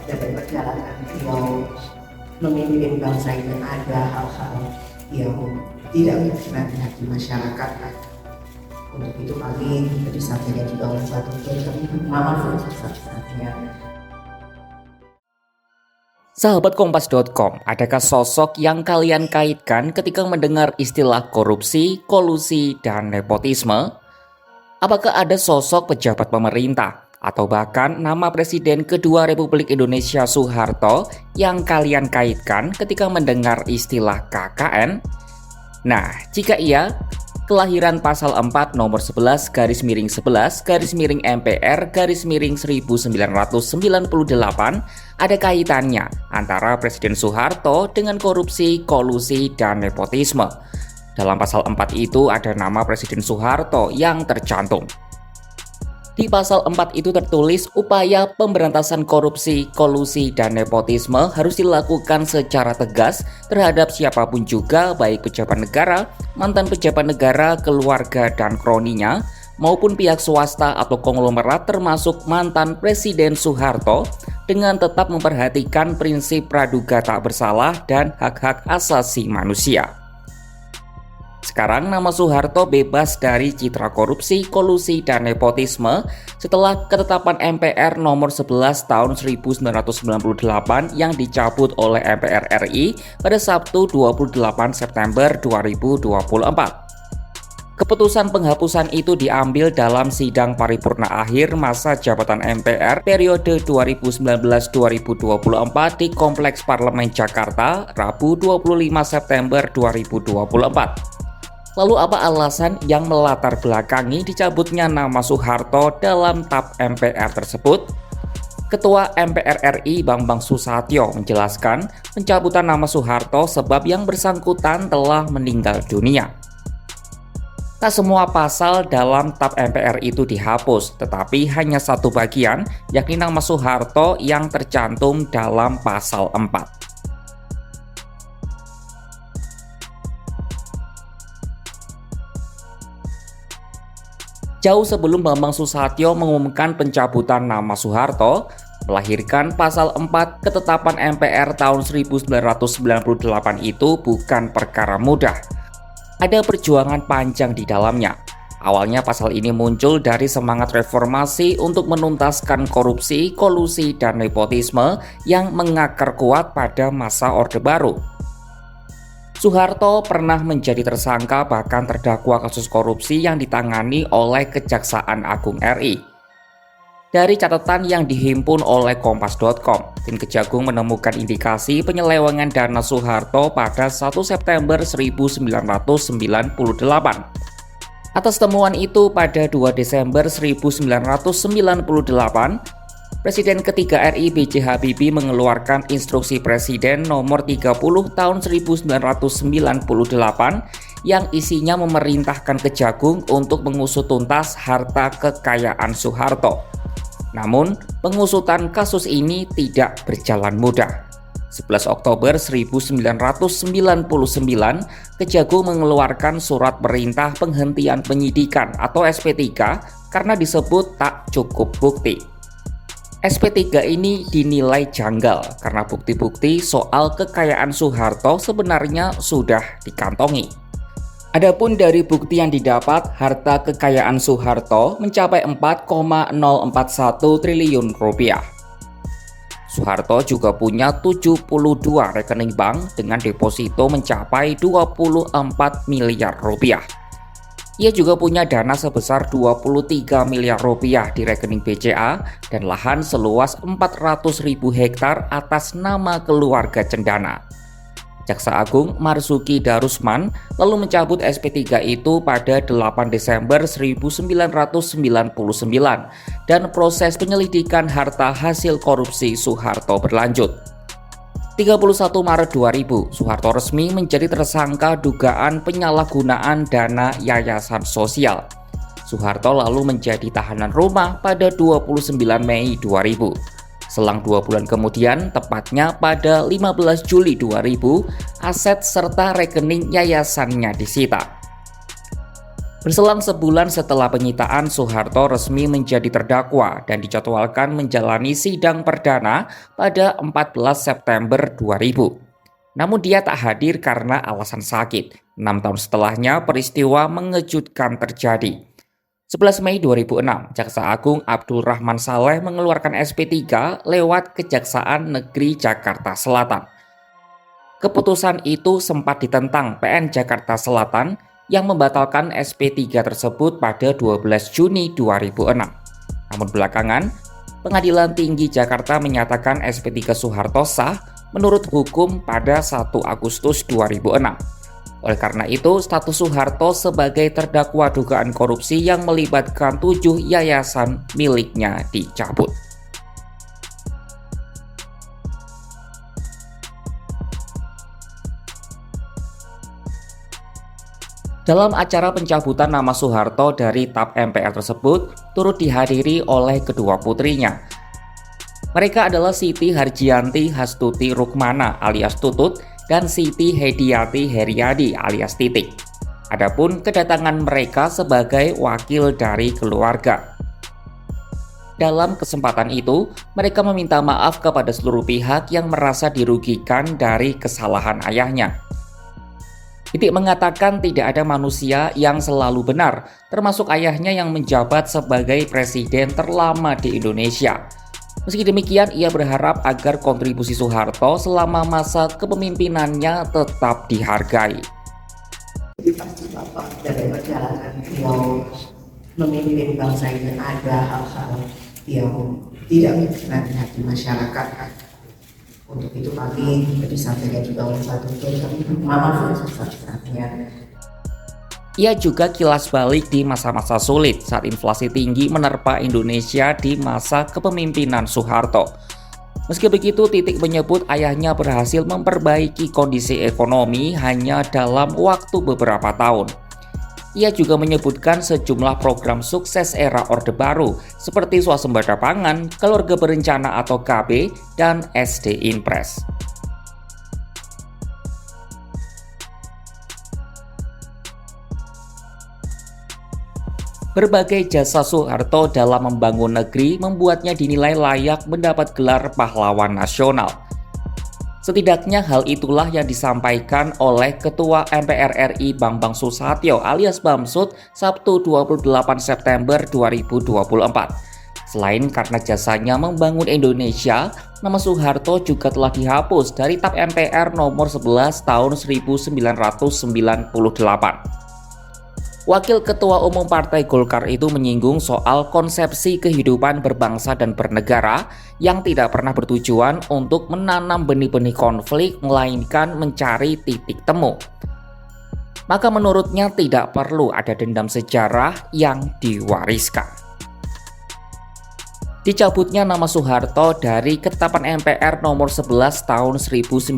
dari perjalanan beliau memimpin bangsa ini ada hal-hal yang tidak berkenan di hati masyarakat. Untuk itu kami disampaikan juga oleh Pak Tuntun, kami maaf sebesar-besarnya. Sahabat Kompas.com, adakah sosok yang kalian kaitkan ketika mendengar istilah korupsi, kolusi, dan nepotisme? Apakah ada sosok pejabat pemerintah atau bahkan nama Presiden kedua Republik Indonesia Soeharto yang kalian kaitkan ketika mendengar istilah KKN? Nah, jika iya, kelahiran pasal 4 nomor 11 garis miring 11 garis miring MPR garis miring 1998 ada kaitannya antara Presiden Soeharto dengan korupsi, kolusi, dan nepotisme. Dalam pasal 4 itu ada nama Presiden Soeharto yang tercantum. Di pasal 4 itu tertulis upaya pemberantasan korupsi, kolusi, dan nepotisme harus dilakukan secara tegas terhadap siapapun juga, baik pejabat negara, mantan pejabat negara, keluarga, dan kroninya, maupun pihak swasta atau konglomerat termasuk mantan Presiden Soeharto, dengan tetap memperhatikan prinsip praduga tak bersalah dan hak-hak asasi manusia. Sekarang nama Soeharto bebas dari citra korupsi, kolusi, dan nepotisme setelah ketetapan MPR nomor 11 tahun 1998 yang dicabut oleh MPR RI pada Sabtu 28 September 2024. Keputusan penghapusan itu diambil dalam sidang paripurna akhir masa jabatan MPR periode 2019-2024 di Kompleks Parlemen Jakarta, Rabu 25 September 2024. Lalu apa alasan yang melatar belakangi dicabutnya nama Soeharto dalam TAP MPR tersebut? Ketua MPR RI Bambang Susatyo menjelaskan pencabutan nama Soeharto sebab yang bersangkutan telah meninggal dunia. Tak semua pasal dalam TAP MPR itu dihapus, tetapi hanya satu bagian, yakni nama Soeharto yang tercantum dalam pasal 4. Jauh sebelum Bambang Susatyo mengumumkan pencabutan nama Soeharto, melahirkan pasal 4 ketetapan MPR tahun 1998 itu bukan perkara mudah. Ada perjuangan panjang di dalamnya. Awalnya pasal ini muncul dari semangat reformasi untuk menuntaskan korupsi, kolusi, dan nepotisme yang mengakar kuat pada masa Orde Baru. Soeharto pernah menjadi tersangka bahkan terdakwa kasus korupsi yang ditangani oleh Kejaksaan Agung RI. Dari catatan yang dihimpun oleh Kompas.com, tim Kejagung menemukan indikasi penyelewengan dana Soeharto pada 1 September 1998. Atas temuan itu, pada 2 Desember 1998, Presiden ketiga RI B.J. Habibie mengeluarkan Instruksi Presiden nomor 30 tahun 1998 yang isinya memerintahkan Kejagung untuk mengusut tuntas harta kekayaan Soeharto. Namun, pengusutan kasus ini tidak berjalan mudah. 11 Oktober 1999, Kejagung mengeluarkan surat perintah penghentian penyidikan atau SP3 karena disebut tak cukup bukti. SP3 ini dinilai janggal karena bukti-bukti soal kekayaan Soeharto sebenarnya sudah dikantongi. Adapun dari bukti yang didapat, harta kekayaan Soeharto mencapai 4,041 triliun rupiah. Soeharto juga punya 72 rekening bank dengan deposito mencapai 24 miliar rupiah. Ia juga punya dana sebesar 23 miliar rupiah di rekening BCA dan lahan seluas 400.000 hektar atas nama keluarga Cendana. Jaksa Agung Marzuki Darusman lalu mencabut SP3 itu pada 8 Desember 1999 dan proses penyelidikan harta hasil korupsi Soeharto berlanjut. 31 Maret 2000, Soeharto resmi menjadi tersangka dugaan penyalahgunaan dana yayasan sosial. Soeharto lalu menjadi tahanan rumah pada 29 Mei 2000. Selang 2 bulan kemudian, tepatnya pada 15 Juli 2000, aset serta rekening yayasannya disita. Berselang sebulan setelah penyitaan, Soeharto resmi menjadi terdakwa dan dijadwalkan menjalani sidang perdana pada 14 September 2000. Namun dia tak hadir karena alasan sakit. 6 tahun setelahnya peristiwa mengejutkan terjadi. 11 Mei 2006, Jaksa Agung Abdul Rahman Saleh mengeluarkan SP3 lewat Kejaksaan Negeri Jakarta Selatan. Keputusan itu sempat ditentang PN Jakarta Selatan yang membatalkan SP3 tersebut pada 12 Juni 2006. Namun belakangan, Pengadilan Tinggi Jakarta menyatakan SP3 Soeharto sah menurut hukum pada 1 Agustus 2006. Oleh karena itu, status Soeharto sebagai terdakwa dugaan korupsi yang melibatkan 7 yayasan miliknya dicabut. Dalam acara pencabutan nama Soeharto dari TAP MPR tersebut, turut dihadiri oleh kedua putrinya. Mereka adalah Siti Harjianti Hastuti Rukmana alias Tutut dan Siti Hediati Heriadi alias Titik. Adapun kedatangan mereka sebagai wakil dari keluarga. Dalam kesempatan itu, mereka meminta maaf kepada seluruh pihak yang merasa dirugikan dari kesalahan ayahnya. Titik mengatakan tidak ada manusia yang selalu benar, termasuk ayahnya yang menjabat sebagai presiden terlama di Indonesia. Meski demikian, ia berharap agar kontribusi Soeharto selama masa kepemimpinannya tetap dihargai. Jadi pasti Bapak dari perjalanan beliau memimpin bangsa ini ada hal-hal yang tidak berkenan di hati masyarakat. Untuk itu kami disampaikan juga oleh Pak Tutut, kami maaf sebesar-besarnya. Ia juga kilas balik di masa-masa sulit saat inflasi tinggi menerpa Indonesia di masa kepemimpinan Soeharto. Meski begitu, Titik menyebut ayahnya berhasil memperbaiki kondisi ekonomi hanya dalam waktu beberapa tahun. Ia juga menyebutkan sejumlah program sukses era Orde Baru seperti Swasembada Pangan, Keluarga Berencana atau KB, dan SD Impres. Berbagai jasa Soeharto dalam membangun negeri membuatnya dinilai layak mendapat gelar pahlawan nasional. Setidaknya hal itulah yang disampaikan oleh Ketua MPR RI Bambang Susatyo alias Bamsud Sabtu 28 September 2024. Selain karena jasanya membangun Indonesia, nama Soeharto juga telah dihapus dari TAP MPR nomor 11 tahun 1998. Wakil Ketua Umum Partai Golkar itu menyinggung soal konsepsi kehidupan berbangsa dan bernegara yang tidak pernah bertujuan untuk menanam benih-benih konflik, melainkan mencari titik temu. Maka menurutnya tidak perlu ada dendam sejarah yang diwariskan. Dicabutnya nama Soeharto dari Ketetapan MPR nomor 11 tahun 1998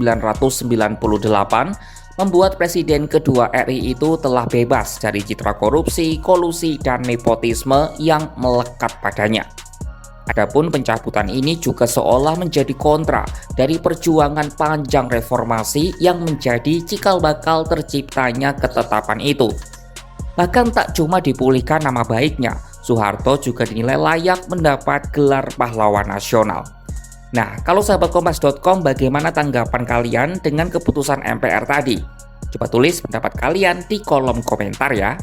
membuat Presiden kedua RI itu telah bebas dari citra korupsi, kolusi, dan nepotisme yang melekat padanya. Adapun pencabutan ini juga seolah menjadi kontra dari perjuangan panjang reformasi yang menjadi cikal bakal terciptanya ketetapan itu. Bahkan tak cuma dipulihkan nama baiknya, Soeharto juga dinilai layak mendapat gelar pahlawan nasional. Nah, kalau sahabat Kompas.com, bagaimana tanggapan kalian dengan keputusan MPR tadi? Coba tulis pendapat kalian di kolom komentar ya.